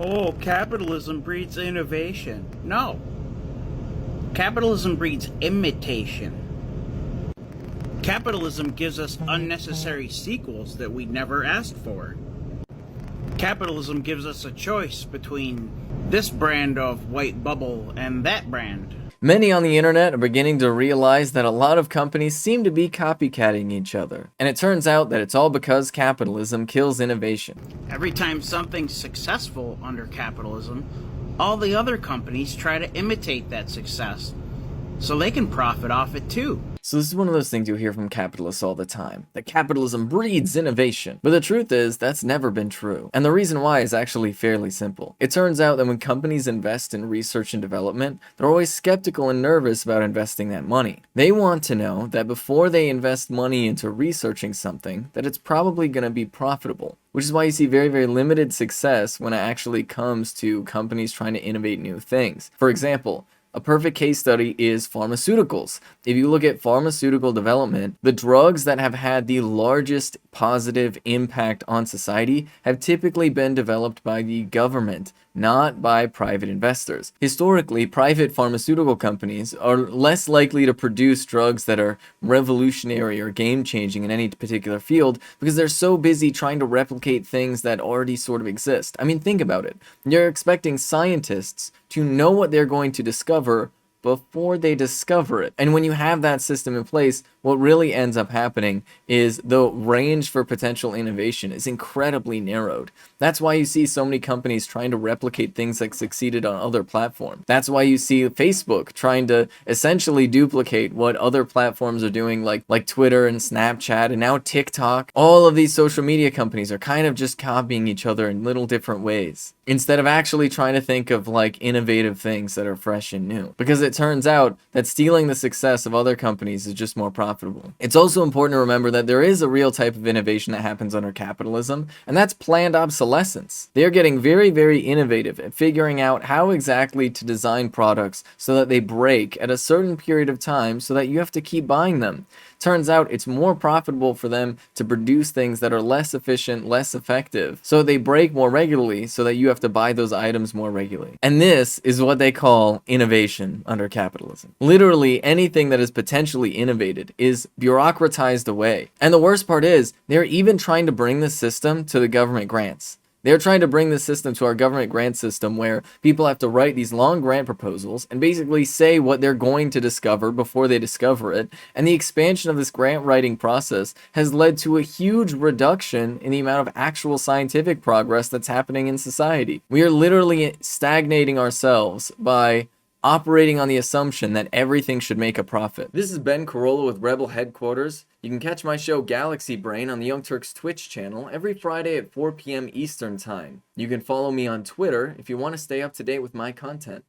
Oh, capitalism breeds innovation. No. Capitalism breeds imitation. Capitalism gives us unnecessary sequels that we never asked for. Capitalism gives us a choice between this brand of white bubble and that brand. Many on the internet are beginning to realize that a lot of companies seem to be copycatting each other. And it turns out that it's all because capitalism kills innovation. Every time something's successful under capitalism, all the other companies try to imitate that success so they can profit off it too. So this is one of those things you'll hear from capitalists all the time, that capitalism breeds innovation. But the truth is, that's never been true. And the reason why is actually fairly simple. It turns out that when companies invest in research and development, they're always skeptical and nervous about investing that money. They want to know that before they invest money into researching something, that it's probably going to be profitable. Which is why you see very, very limited success when it actually comes to companies trying to innovate new things. For example, a perfect case study is pharmaceuticals. If you look at pharmaceutical development, the drugs that have had the largest positive impact on society have typically been developed by the government, not by private investors. Historically, private pharmaceutical companies are less likely to produce drugs that are revolutionary or game-changing in any particular field because they're so busy trying to replicate things that already sort of exist. I mean, think about it. You're expecting scientists to know what they're going to discover before they discover it. And when you have that system in place, what really ends up happening is the range for potential innovation is incredibly narrowed. That's why you see so many companies trying to replicate things that succeeded on other platforms. That's why you see Facebook trying to essentially duplicate what other platforms are doing, like Twitter and Snapchat and now TikTok. All of these social media companies are kind of just copying each other in little different ways, instead of actually trying to think of like innovative things that are fresh and new. Because it turns out that stealing the success of other companies is just more profitable. It's also important to remember that there is a real type of innovation that happens under capitalism, and that's planned obsolescence. They're getting very, very innovative at figuring out how exactly to design products so that they break at a certain period of time so that you have to keep buying them. Turns out it's more profitable for them to produce things that are less efficient, less effective, so they break more regularly so that you have to buy those items more regularly. And this is what they call innovation under capitalism. Literally anything that is potentially innovated is bureaucratized away. And the worst part is, they're even trying to bring this system to the government grants. They're trying to bring this system to our government grant system where people have to write these long grant proposals and basically say what they're going to discover before they discover it. And the expansion of this grant writing process has led to a huge reduction in the amount of actual scientific progress that's happening in society. We are literally stagnating ourselves by operating on the assumption that everything should make a profit. This is Ben Carollo with Rebel Headquarters. You can catch my show Galaxy Brain on the Young Turks Twitch channel every Friday at 4 p.m. Eastern Time. You can follow me on Twitter if you want to stay up to date with my content.